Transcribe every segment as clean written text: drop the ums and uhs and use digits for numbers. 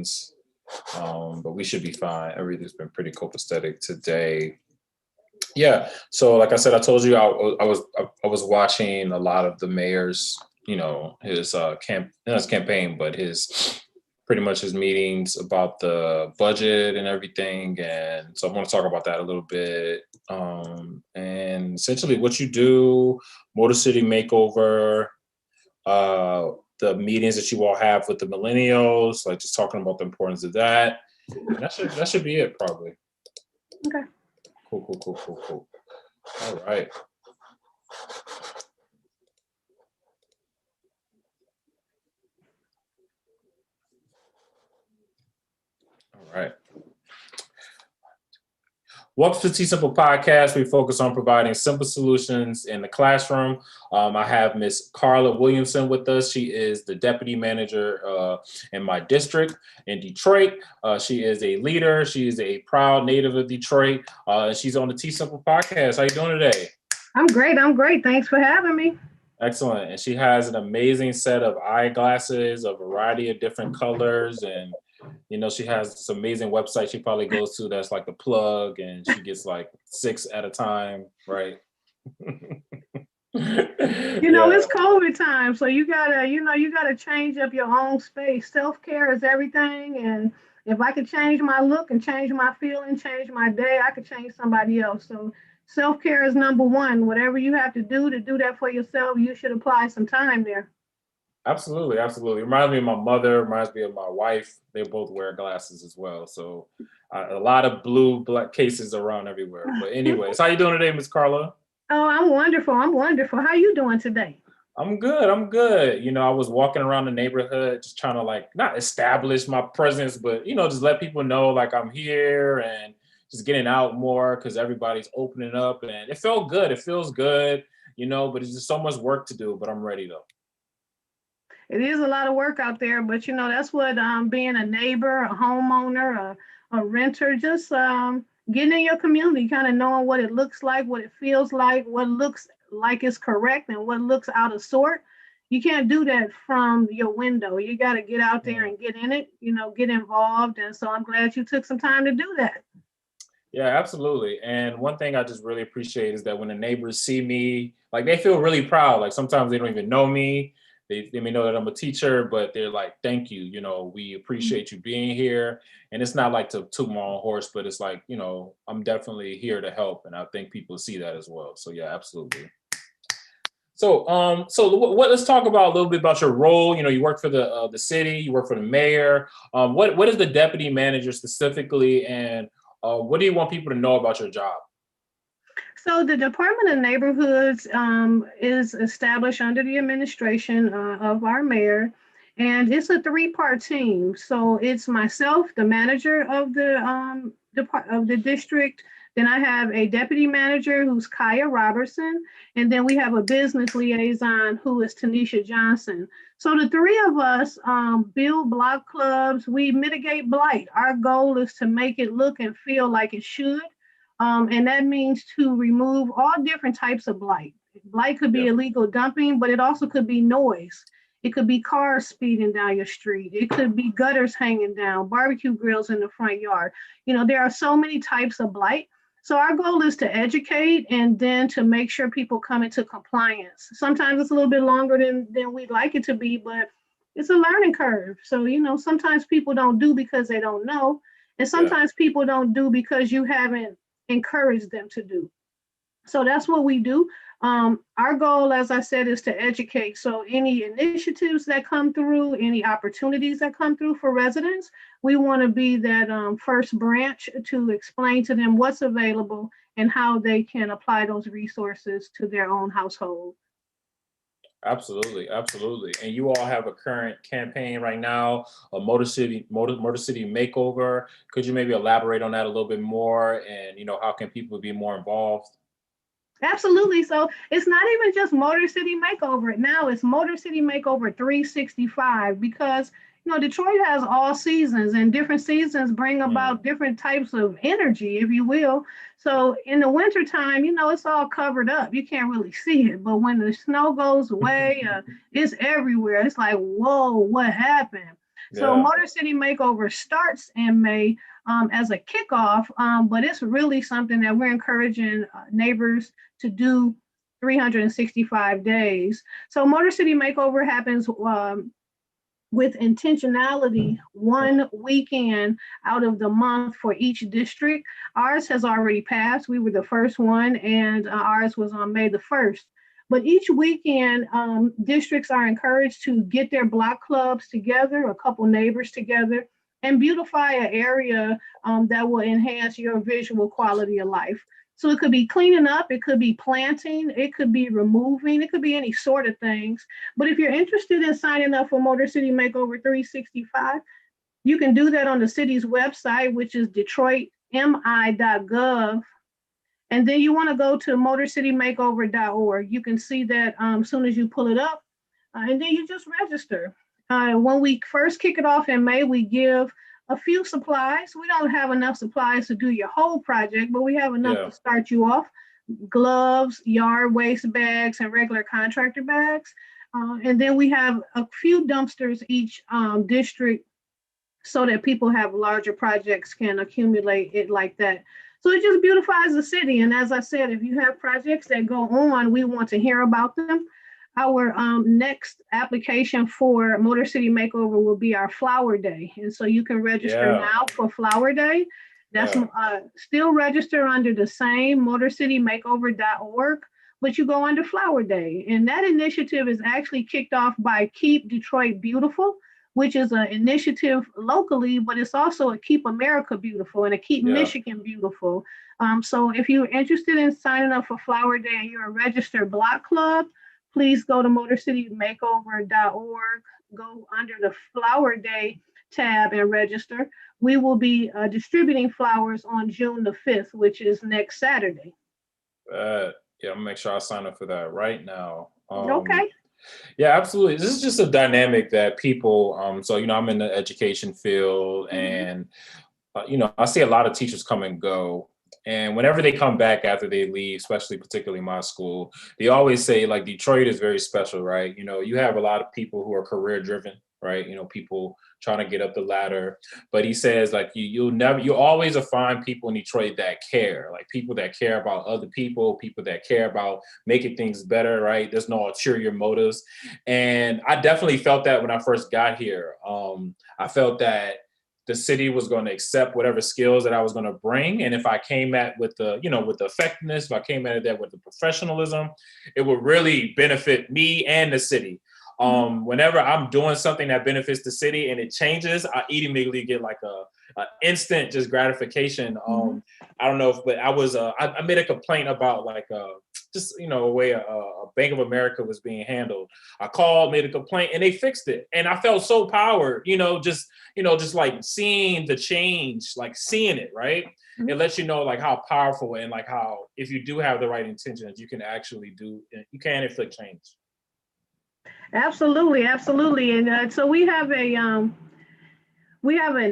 happens. But we should be fine. Everything's been pretty copacetic today. Yeah. So like I said, I told you I was watching a lot of the mayor's, his not his campaign, but his pretty much his meetings about the budget and everything. And so I want to talk about that a little bit. And essentially what you do, Motor City Makeover, the meetings that you all have with the millennials, like just talking about the importance of that. And that should be it probably. Okay. Cool. All right. All right. Welcome to the T Simple Podcast. We focus on providing simple solutions in the classroom. I have Miss Karla Williamson with us. She is the deputy manager in my district in Detroit. She is a leader. She is a proud native of Detroit. She's on the T Simple Podcast. How you doing today? I'm great. Thanks for having me. Excellent. And she has an amazing set of eyeglasses, a variety of different colors, and she has this amazing website she probably goes to that's like the plug, and she gets like 6 at a time, right? It's COVID time, so you gotta change up your own space. Self-care is everything, and if I could change my look and change my feeling, change my day, I could change somebody else. So self-care is number one. Whatever you have to do that for yourself, you should apply some time there. Absolutely. Reminds me of my mother, reminds me of my wife. They both wear glasses as well. So a lot of black cases around everywhere. But anyways, how you doing today, Miss Karla? Oh, I'm wonderful. How you doing today? I'm good. I was walking around the neighborhood just trying to like not establish my presence, but just let people know like I'm here and just getting out more because everybody's opening up, and it felt good. It feels good, but it's just so much work to do, but I'm ready though. It is a lot of work out there, but that's what being a neighbor, a homeowner, a renter, just getting in your community, kind of knowing what it looks like, what it feels like, what looks like is correct and what looks out of sort. You can't do that from your window. You got to get out there and get in it, get involved. And so I'm glad you took some time to do that. Yeah, absolutely. And one thing I just really appreciate is that when the neighbors see me, like they feel really proud. Like sometimes they don't even know me. They may know that I'm a teacher, but they're like, thank you. We appreciate you being here. And it's not like to toot my own horse, but it's like, I'm definitely here to help. And I think people see that as well. So yeah, absolutely. So, let's talk about a little bit about your role. You work for the city, you work for the mayor. What is the deputy manager specifically? And what do you want people to know about your job? So the Department of Neighborhoods is established under the administration of our mayor, and it's a 3-part team. So it's myself, the manager of the district. Then I have a deputy manager who's Kaya Robertson, and then we have a business liaison who is Tanisha Johnson. So the 3 of us build block clubs. We mitigate blight. Our goal is to make it look and feel like it should. And that means to remove all different types of blight. Blight could be illegal dumping, but it also could be noise. It could be cars speeding down your street. It could be gutters hanging down, barbecue grills in the front yard. There are so many types of blight. So our goal is to educate and then to make sure people come into compliance. Sometimes it's a little bit longer than we'd like it to be, but it's a learning curve. So, sometimes people don't do because they don't know. And sometimes people don't do because you haven't encourage them to do. So that's what we do. Our goal, as I said, is to educate. So any initiatives that come through, any opportunities that come through for residents, we want to be that first branch to explain to them what's available and how they can apply those resources to their own household. Absolutely. And you all have a current campaign right now, a Motor City Makeover. Could you maybe elaborate on that a little bit more? And how can people be more involved? Absolutely. So it's not even just Motor City Makeover. Now it's Motor City Makeover 365 because Detroit has all seasons, and different seasons bring about different types of energy, if you will. So in the wintertime, it's all covered up. You can't really see it. But when the snow goes away, it's everywhere. It's like, whoa, what happened? So Yeah. Motor City Makeover starts in May as a kickoff, but it's really something that we're encouraging neighbors to do 365 days. So Motor City Makeover happens with intentionality one weekend out of the month for each district. Ours has already passed. We were the first one, and ours was on May the 1st. But each weekend, districts are encouraged to get their block clubs together, a couple neighbors together, and beautify an area that will enhance your visual quality of life. So it could be cleaning up, it could be planting, it could be removing, it could be any sort of things. But if you're interested in signing up for Motor City Makeover 365, you can do that on the city's website, which is detroitmi.gov. And then you want to go to motorcitymakeover.org. You can see that as soon as you pull it up, and then you just register. When we first kick it off in May, we give a few supplies. We don't have enough supplies to do your whole project, but we have enough to start you off. Gloves, yard waste bags, and regular contractor bags. And then we have a few dumpsters each district so that people have larger projects can accumulate it like that. So it just beautifies the city. And as I said, if you have projects that go on, we want to hear about them. Our next application for Motor City Makeover will be our Flower Day. And so you can register now for Flower Day. That's still register under the same motorcitymakeover.org, but you go under Flower Day. And that initiative is actually kicked off by Keep Detroit Beautiful, which is an initiative locally, but it's also a Keep America Beautiful and a Keep Michigan Beautiful. So if you're interested in signing up for Flower Day and you're a registered block club, please go to motorcitymakeover.org, go under the Flower Day tab and register. We will be distributing flowers on June the 5th, which is next Saturday. I'm gonna make sure I sign up for that right now. Okay. Yeah, absolutely. This is just a dynamic that people, so, I'm in the education field, and, I see a lot of teachers come and go. And whenever they come back after they leave, especially particularly my school, they always say, like, Detroit is very special, right? You have a lot of people who are career driven, right? People trying to get up the ladder. But he says, like, you always find people in Detroit that care, like people that care about other people that care about making things better, right? There's no ulterior motives. And I definitely felt that when I first got here. I felt that the city was going to accept whatever skills that I was going to bring. And if I came at with the effectiveness, if I came at it with the professionalism, it would really benefit me and the city. Whenever I'm doing something that benefits the city and it changes, I immediately get like a instant just gratification. I don't know but I made a complaint about like just a way a Bank of America was being handled. I called, made a complaint, and they fixed it, and I felt so powered. Just like seeing the change, like seeing it, right? It lets you know like how powerful and like how if you do have the right intentions, you can inflict change. Absolutely. And so we have an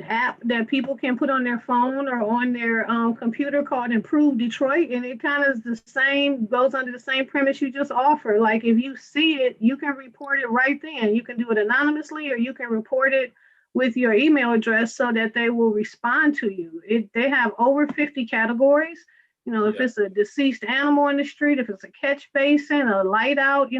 app that people can put on their phone or on their computer called Improve Detroit, and it kind of is the same, goes under the same premise you just offered. Like if you see it, you can report it right then. You can do it anonymously, or you can report it with your email address so that they will respond to you. They have over 50 categories. If it's a deceased animal in the street, if it's a catch basin, a light out,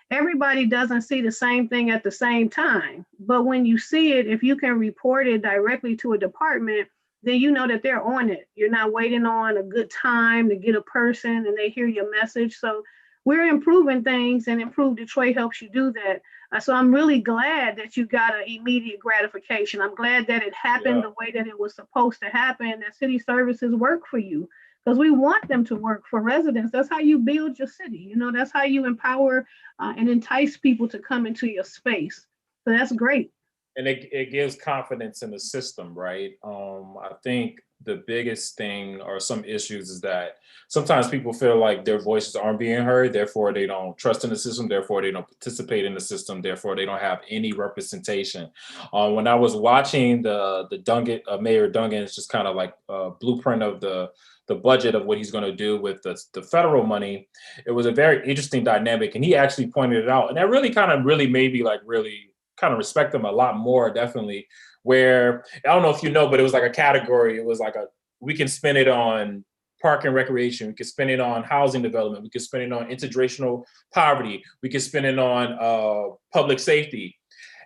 everybody doesn't see the same thing at the same time. But when you see it, if you can report it directly to a department, then you know that they're on it. You're not waiting on a good time to get a person and they hear your message. So we're improving things, and Improve Detroit helps you do that. So I'm really glad that you got an immediate gratification. I'm glad that it happened the way that it was supposed to happen, that city services work for you, because we want them to work for residents. That's how you build your city. That's how you empower and entice people to come into your space. So that's great. And it gives confidence in the system, right? I think the biggest thing or some issues is that sometimes people feel like their voices aren't being heard, therefore they don't trust in the system, therefore they don't participate in the system, therefore they don't have any representation. When I was watching the Duggan, Mayor Duggan, it's just kind of like a blueprint of the budget of what he's going to do with the federal money. It was a very interesting dynamic, and he actually pointed it out, and that really made me like really kind of respect them a lot more, definitely. Where I don't know if you know, but it was like a category. It was like we can spend it on park and recreation. We could spend it on housing development. We could spend it on intergenerational poverty. We could spend it on public safety.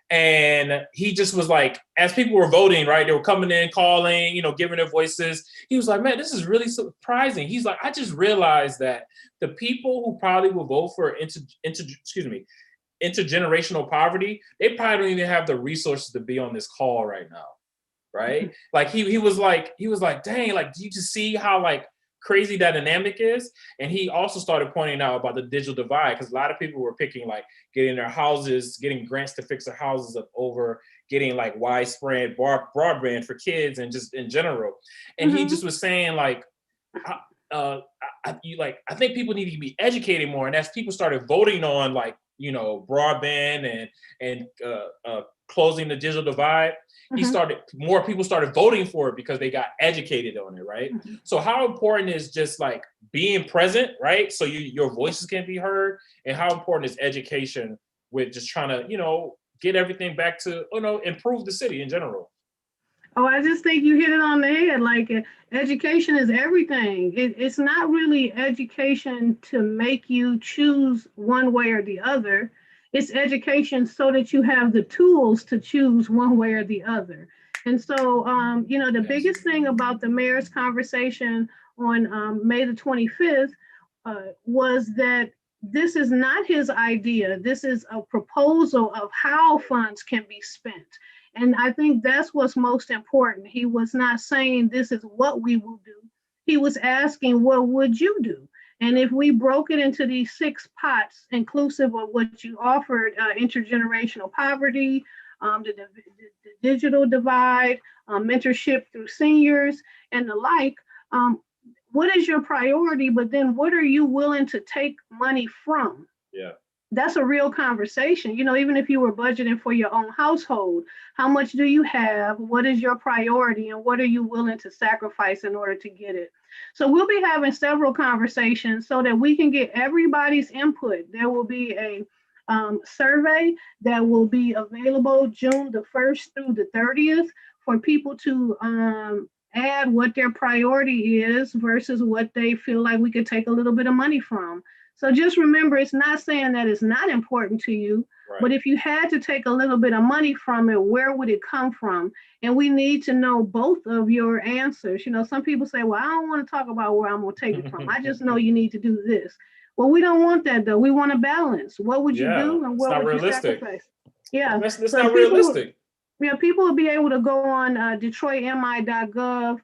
And he just was like, as people were voting, right, they were coming in, calling, giving their voices. He was like, man, this is really surprising. He's like, I just realized that the people who probably will vote for intergenerational poverty, they probably don't even have the resources to be on this call right now, right? Like he was like, dang, like, do you just see how like crazy that dynamic is? And he also started pointing out about the digital divide, because a lot of people were picking like getting their houses, getting grants to fix their houses up over getting like widespread broadband for kids and just in general. And he just was saying like, I think people need to be educated more. And as people started voting on like, broadband and closing the digital divide, more people started voting for it because they got educated on it, right? So how important is just like being present, right? So your voices can be heard, and how important is education with just trying to, get everything back to, improve the city in general? Oh, I just think you hit it on the head. Like education is everything. It's not really education to make you choose one way or the other. It's education so that you have the tools to choose one way or the other. And so, the biggest thing about the mayor's conversation on May the 25th was that this is not his idea. This is a proposal of how funds can be spent. And I think that's what's most important. He was not saying this is what we will do. He was asking, what would you do? And if we broke it into these 6 pots, inclusive of what you offered, intergenerational poverty, the digital divide, mentorship through seniors, and the like, what is your priority? But then what are you willing to take money from? Yeah. That's a real conversation. Even if you were budgeting for your own household, how much do you have? What is your priority? And what are you willing to sacrifice in order to get it? So we'll be having several conversations so that we can get everybody's input. There will be a survey that will be available June the 1st through the 30th for people to add what their priority is versus what they feel like we could take a little bit of money from. So just remember, it's not saying that it's not important to you, right, but if you had to take a little bit of money from it, where would it come from? And we need to know both of your answers. Some people say, well, I don't want to talk about where I'm going to take it from. I just know you need to do this. Well, we don't want that, though. We want a balance. What would you do and what would you sacrifice? Yeah. That's not realistic. People will be able to go on detroitmi.gov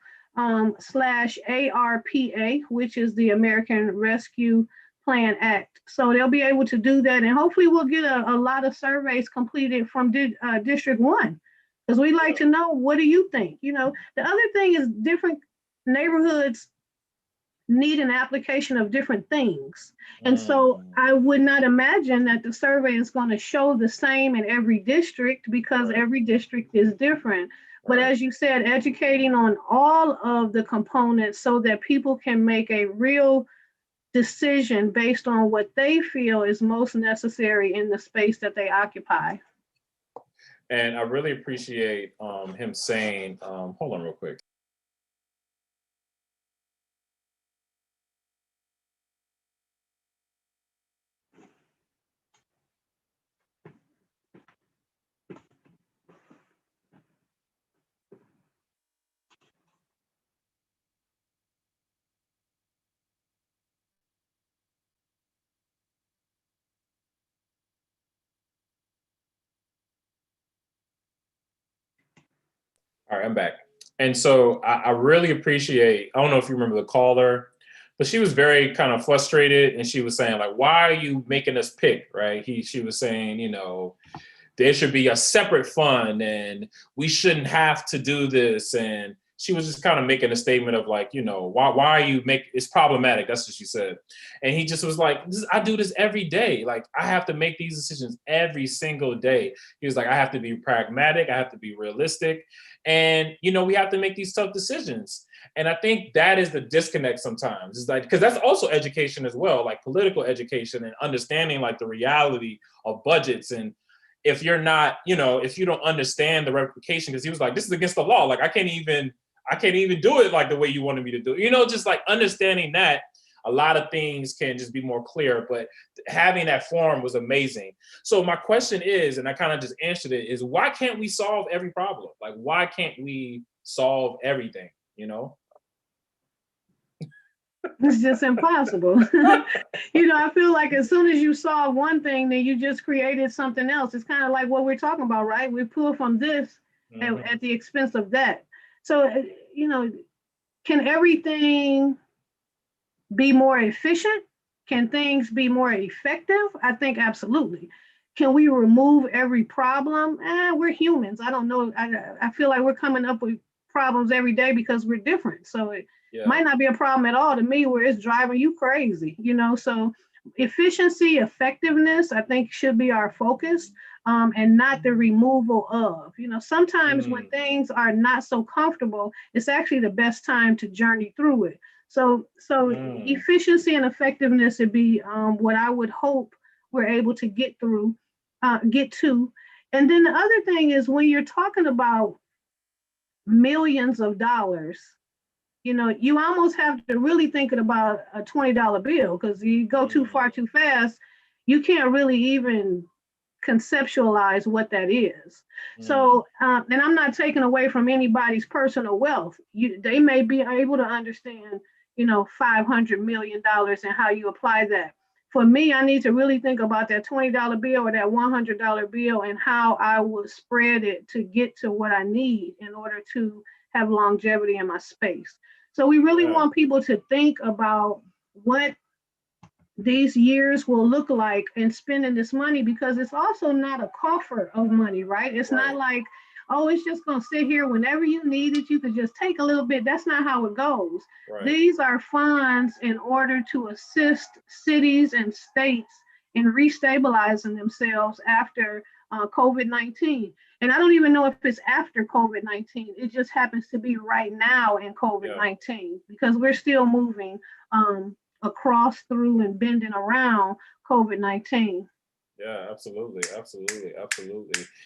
/ARPA, which is the American Rescue Plan Act. So they'll be able to do that. And hopefully we'll get a lot of surveys completed from District 1, because we'd like to know, what do you think? The other thing is different neighborhoods need an application of different things. And so I would not imagine that the survey is going to show the same in every district, because every district is different. But as you said, educating on all of the components so that people can make a real decision based on what they feel is most necessary in the space that they occupy. And I really appreciate him saying, hold on real quick. All right, I'm back. And so I really appreciate, I don't know if you remember the caller, but she was very kind of frustrated, and she was saying like, why are you making us pick, right? She was saying, there should be a separate fund and we shouldn't have to do this. And she was just kind of making a statement of like, why are you it's problematic. That's what she said. And he just was like, I do this every day. Like, I have to make these decisions every single day. He was like, I have to be pragmatic. I have to be realistic. And, we have to make these tough decisions. And I think that is the disconnect sometimes. It's like, because that's also education as well, like political education and understanding like the reality of budgets. And, if you're not, if you don't understand the ramification, because he was like, this is against the law. Like, I can't even do it like the way you wanted me to do it. Just like understanding that a lot of things can just be more clear, but having that forum was amazing. So my question is, and I kind of just answered it, is why can't we solve every problem? Like, why can't we solve everything, It's just impossible. I feel like as soon as you solve one thing, then you just created something else. It's kind of like what we're talking about, right? We pull from this at the expense of that. So, can everything be more efficient? Can things be more effective? I think absolutely. Can we remove every problem? We're humans. I don't know. I feel like we're coming up with problems every day because we're different. So it might not be a problem at all to me where it's driving you crazy, So efficiency, effectiveness, I think should be our focus, and not the removal of. Sometimes when things are not so comfortable, it's actually the best time to journey through it. So efficiency and effectiveness would be what I would hope we're able to get to. And then the other thing is when you're talking about millions of dollars, you almost have to really think about a $20 bill, because you go too far too fast, you can't really even conceptualize what that is. So, and I'm not taking away from anybody's personal wealth. They may be able to understand, $500 million and how you apply that. For me, I need to really think about that $20 bill or that $100 bill and how I will spread it to get to what I need in order to have longevity in my space. So we really want people to think about what these years will look like in spending this money, because it's also not a coffer of money, right? It's not like, oh, it's just going to sit here whenever you need it. You could just take a little bit. That's not how it goes. Right. These are funds in order to assist cities and states in restabilizing themselves after COVID-19. And I don't even know if it's after COVID-19. It just happens to be right now in COVID-19, because we're still moving across, through, and bending around COVID-19. Yeah, absolutely.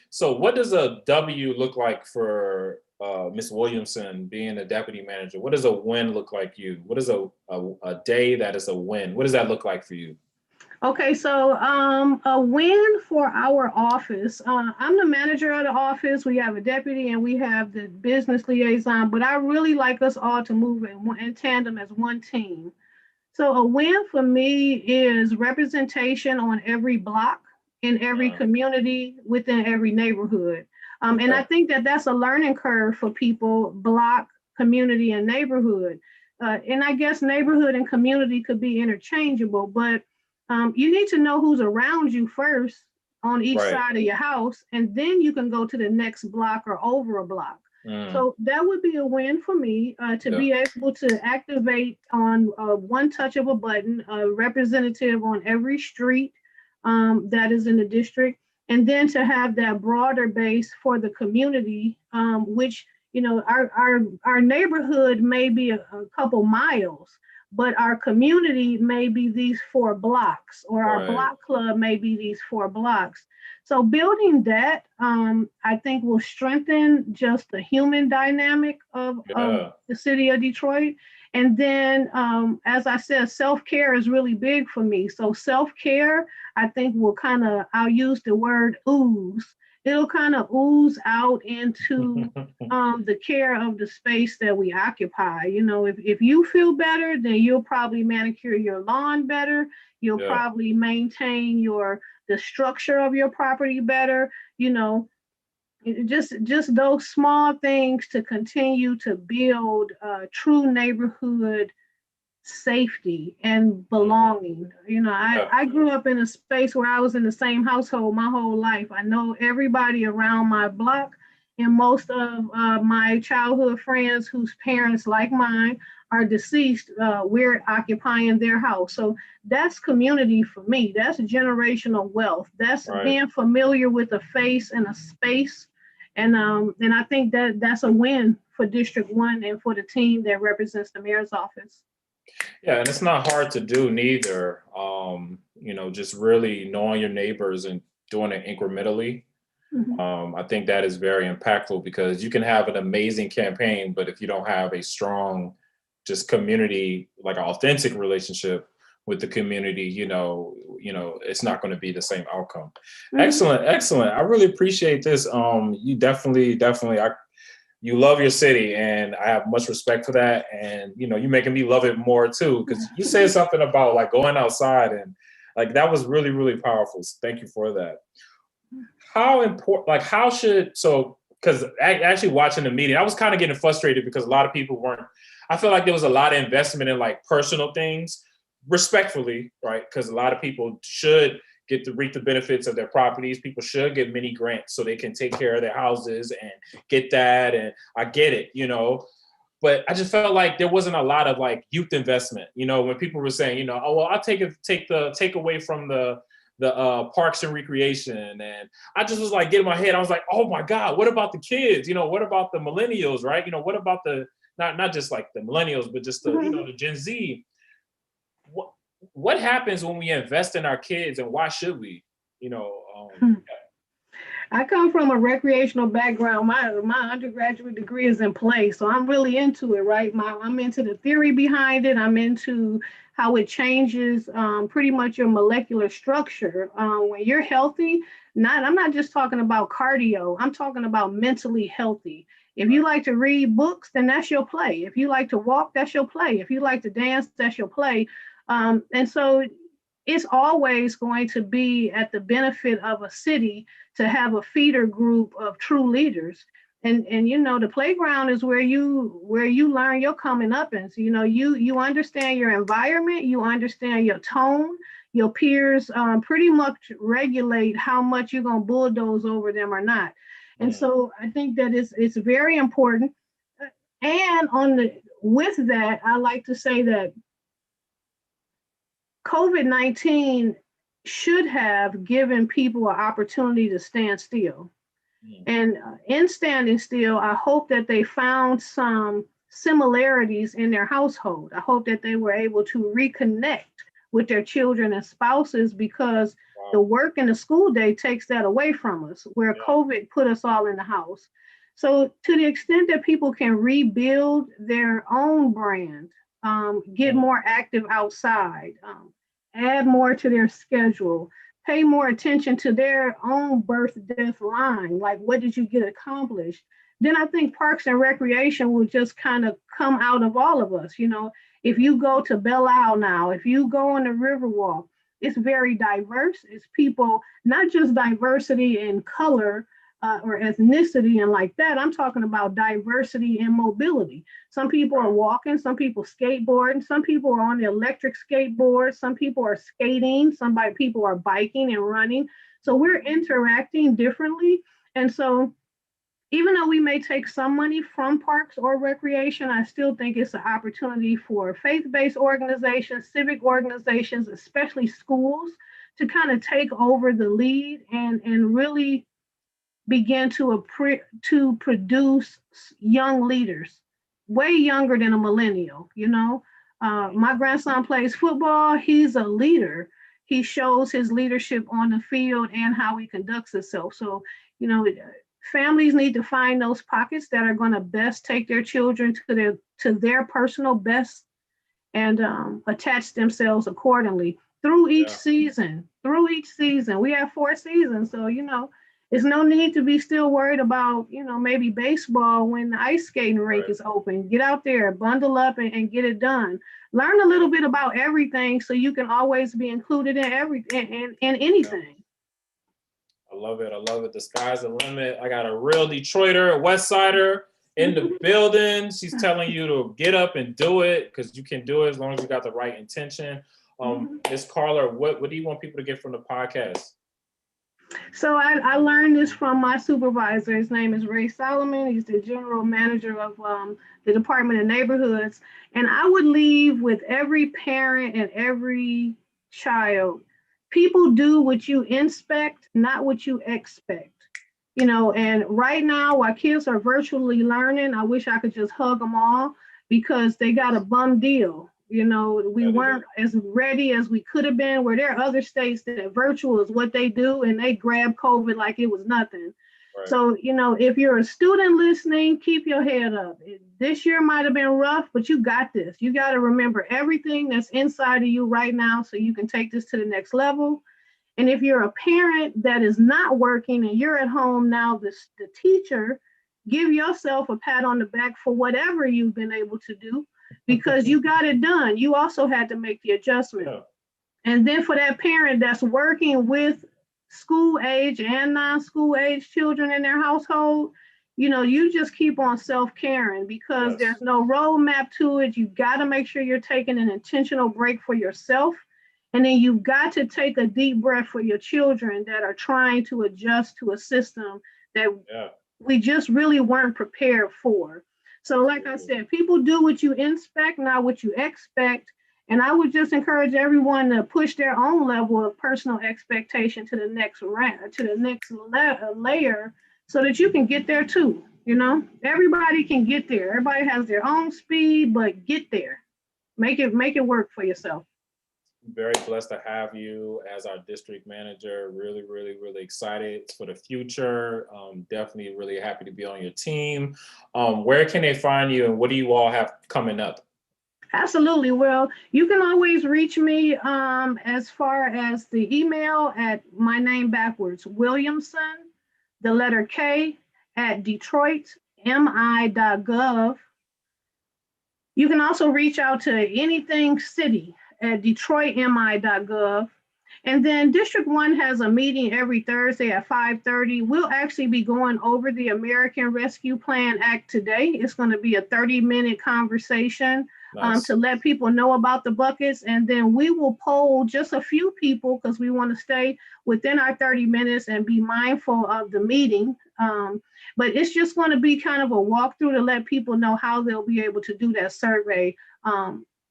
So what does a W look like for Ms. Williamson being a deputy manager? What does a win look like for you? What is a day that is a win? What does that look like for you? Okay, so a win for our office. I'm the manager of the office. We have a deputy and we have the business liaison, but I really like us all to move in tandem as one team. So a win for me is representation on every block, in every community, within every neighborhood. And I think that that's a learning curve for people, block, community, and neighborhood. And I guess neighborhood and community could be interchangeable, but you need to know who's around you first on each side of your house, and then you can go to the next block or over a block. So that would be a win for me, to be able to activate on one touch of a button, a representative on every street that is in the district, and then to have that broader base for the community, which, our neighborhood may be a couple miles, but our community may be these 4 blocks, or our block club may be these 4 blocks. So building that, I think, will strengthen just the human dynamic of the city of Detroit. And then, as I said, self-care is really big for me. So self-care, I think, will I'll use the word ooze. It'll kind of ooze out into the care of the space that we occupy. If you feel better, then you'll probably manicure your lawn better. You'll probably maintain the structure of your property better. Just those small things to continue to build true neighborhood safety and belonging. I grew up in a space where I was in the same household my whole life. I know everybody around my block, and most of my childhood friends whose parents, like mine, are deceased, we're occupying their house. So that's community for me. That's generational wealth. That's being familiar with a face and a space. And I think that's a win for District 1 and for the team that represents the mayor's office. Yeah, and it's not hard to do neither. Just really knowing your neighbors and doing it incrementally. I think that is very impactful because you can have an amazing campaign, but if you don't have a strong, just community, like an authentic relationship with the community, it's not going to be the same outcome. Excellent, excellent. I really appreciate this. You definitely, you love your city, and I have much respect for that. And you're making me love it more too, because you said something about like going outside, and like that was really, really powerful. So thank you for that. How important, like how should, so, because actually watching the meeting, I was kind of getting frustrated because a lot of people weren't, I feel like there was a lot of investment in like personal things, respectfully, right? Because a lot of people should get to reap the benefits of their properties. People should get mini grants so they can take care of their houses and get that. And I get it, but I just felt like there wasn't a lot of like youth investment, when people were saying, oh, well, I'll take away from the parks and recreation. And I just was like, get in my head. I was like, oh my God, what about the kids? What about the millennials, right? What about the, not just like the millennials, but just the, the Gen Z. What happens when we invest in our kids, and why should we? I come from a recreational background. My undergraduate degree is in play, so I'm really into it, right? I'm into the theory behind it. I'm into how it changes pretty much your molecular structure. When you're healthy, I'm not just talking about cardio. I'm talking about mentally healthy. If you like to read books, then that's your play. If you like to walk, that's your play. If you like to dance, that's your play. And so it's always going to be at the benefit of a city to have a feeder group of true leaders. And the playground is where you learn your coming up. And so, you understand your environment, you understand your tone, your peers pretty much regulate how much you're going to bulldoze over them or not. And so I think that it's very important. And with that, I like to say that COVID-19 should have given people an opportunity to stand still. And in standing still, I hope that they found some similarities in their household. I hope that they were able to reconnect with their children and spouses, because the work and the school day takes that away from us, where COVID put us all in the house. So to the extent that people can rebuild their own brand, get more active outside, add more to their schedule, pay more attention to their own birth death line, like what did you get accomplished, then I think parks and recreation will just kind of come out of all of us. If you go to Belle Isle now, if you go on the Riverwalk, it's very diverse. It's people, not just diversity in color or ethnicity and like that. I'm talking about diversity in mobility. Some people are walking, some people skateboarding, some people are on the electric skateboard, some people are skating, people are biking and running. So we're interacting differently. And so even though we may take some money from parks or recreation, I still think it's an opportunity for faith-based organizations, civic organizations, especially schools, to kind of take over the lead and really begin to produce young leaders, way younger than a millennial. My grandson plays football. He's a leader. He shows his leadership on the field and how he conducts himself. So, families need to find those pockets that are going to best take their children to their personal best and attach themselves accordingly through each season. We have 4 seasons, so there's no need to be still worried about maybe baseball when the ice skating rink is open. Get out there, bundle up, and get it done. Learn a little bit about everything so you can always be included in everything in anything. I love it. The sky's the limit. I got a real Detroiter, a West Sider in the building. She's telling you to get up and do it, because you can do it as long as you got the right intention. Ms. Karla, what do you want people to get from the podcast? So I learned this from my supervisor. His name is Ray Solomon. He's the general manager of the Department of Neighborhoods. And I would leave with every parent and every child: people do what you inspect, not what you expect. And right now, while kids are virtually learning, I wish I could just hug them all, because they got a bum deal. We weren't as ready as we could have been, where there are other states that virtual is what they do, and they grab COVID like it was nothing. Right. So, if you're a student listening, keep your head up. This year might have been rough, but you got this. You got to remember everything that's inside of you right now so you can take this to the next level. And if you're a parent that is not working and you're at home now, the teacher, give yourself a pat on the back for whatever you've been able to do because you got it done. You also had to make the adjustment. Yeah. And then for that parent that's working with school age and non-school age children in their household, you just keep on self-caring because there's no roadmap to it. You've got to make sure you're taking an intentional break for yourself. And then you've got to take a deep breath for your children that are trying to adjust to a system that we just really weren't prepared for. So like I said, people do what you inspect, not what you expect. And I would just encourage everyone to push their own level of personal expectation to the next layer so that you can get there too. Everybody can get there. Everybody has their own speed, but get there. Make it work for yourself. Very blessed to have you as our district manager. Really, really, really excited for the future. Definitely really happy to be on your team. Where can they find you and what do you all have coming up? Absolutely. Well, you can always reach me as far as the email at my name backwards, Williamson, the letter K, at DetroitMI.gov. You can also reach out to anything city at DetroitMI.gov. And then District 1 has a meeting every Thursday at 5:30. We'll actually be going over the American Rescue Plan Act today. It's going to be a 30-minute conversation to let people know about the buckets. And then we will poll just a few people because we want to stay within our 30 minutes and be mindful of the meeting. But it's just going to be kind of a walkthrough to let people know how they'll be able to do that survey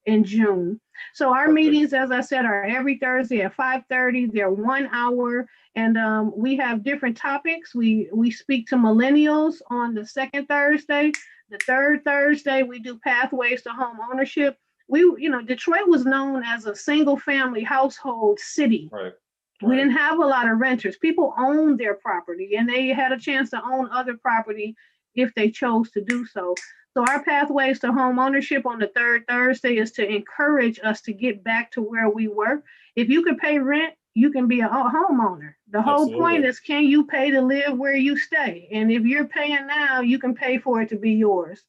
in June. So our meetings, as I said, are every Thursday at 5:30. They're 1 hour, and we have different topics. We speak to millennials on the second Thursday. The third Thursday, we do pathways to home ownership. Detroit was known as a single family household city. Right. We didn't have a lot of renters. People owned their property and they had a chance to own other property if they chose to do so. So our pathways to home ownership on the third Thursday is to encourage us to get back to where we were. If you can pay rent, you can be a homeowner. The whole point is, can you pay to live where you stay? And if you're paying now, you can pay for it to be yours.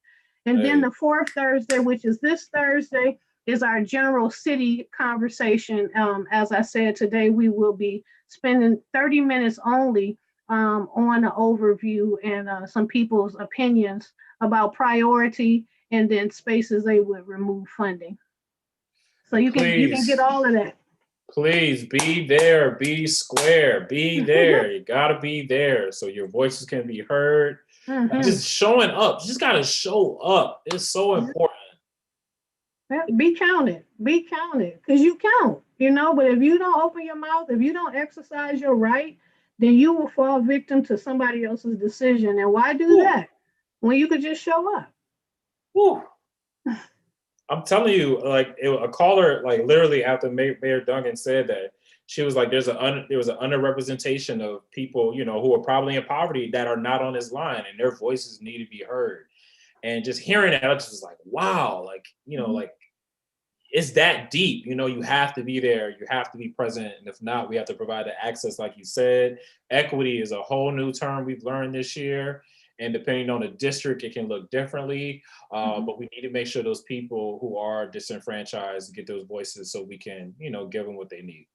And then the fourth Thursday, which is this Thursday, is our general city conversation. As I said, today we will be spending 30 minutes only on an overview and some people's opinions about priority and then spaces they would remove funding. So you can get all of that. Please be there, be square, be there. You gotta be there so your voices can be heard. Just showing up. You just gotta show up. It's so important. Be counted, because you count, but if you don't open your mouth, if you don't exercise your right, then you will fall victim to somebody else's decision. And why do that when you could just show up? I'm telling you, a caller, literally after Mayor Duggan said that, she was like, there was an underrepresentation of people, who are probably in poverty that are not on this line and their voices need to be heard. And just hearing that, I just was like, wow, it's that deep. You have to be there. You have to be present. And if not, we have to provide the access, like you said. Equity is a whole new term we've learned this year. And depending on the district, it can look differently. But we need to make sure those people who are disenfranchised get those voices so we can, give them what they need.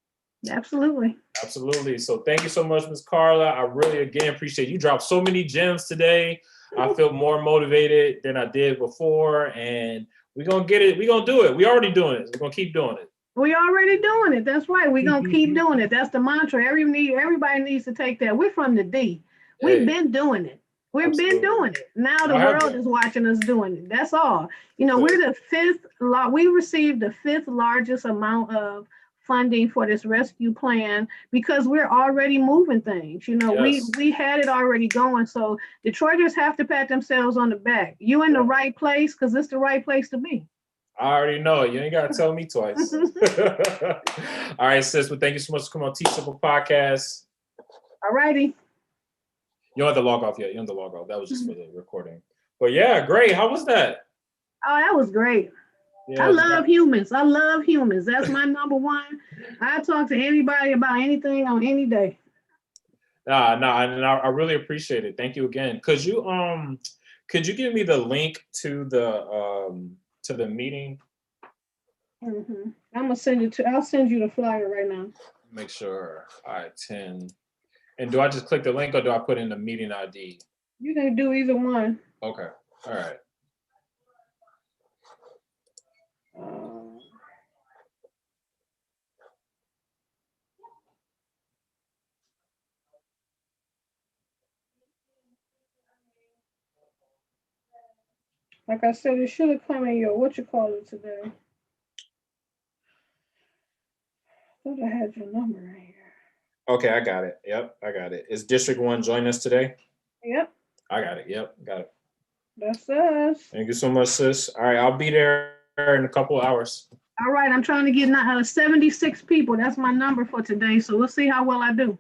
Absolutely. Absolutely. So thank you so much, Ms. Karla. I really, again, appreciate you. Dropped so many gems today. I feel more motivated than I did before. And we're going to get it. We're going to do it. We're already doing it. We're going to keep doing it. We're already doing it. That's right. We're going to keep doing it. That's the mantra. Everybody needs to take that. We're from the D. We've been doing it. We've been doing it. Now the world is watching us doing it. That's all. We're the fifth. We received the fifth largest amount of funding for this rescue plan because we're already moving things. We had it already going. So Detroiters have to pat themselves on the back. You in the right place because it's the right place to be. I already know it. You ain't got to tell me twice. All right, sis. Well, thank you so much for coming on T Simple Podcast. All righty. You don't have to log off yet. You don't have to log off. That was just for the recording. But yeah, great. How was that? Oh, that was great. Yeah, I love humans. I love humans. That's my number one. I talk to anybody about anything on any day. and I really appreciate it. Thank you again. Could you give me the link to the meeting? I'm gonna send it to. I'll send you the flyer right now. Make sure I attend. And do I just click the link or do I put in the meeting ID? You can do either one. Okay. All right. Like I said, it should have come in your what you call it today. I thought I had your number right here. Okay, I got it. Yep, I got it. Is District 1 joining us today? Yep. I got it. Yep, got it. That's us. Thank you so much, sis. All right, I'll be there in a couple of hours. All right, I'm trying to get 76 people. That's my number for today. So we'll see how well I do.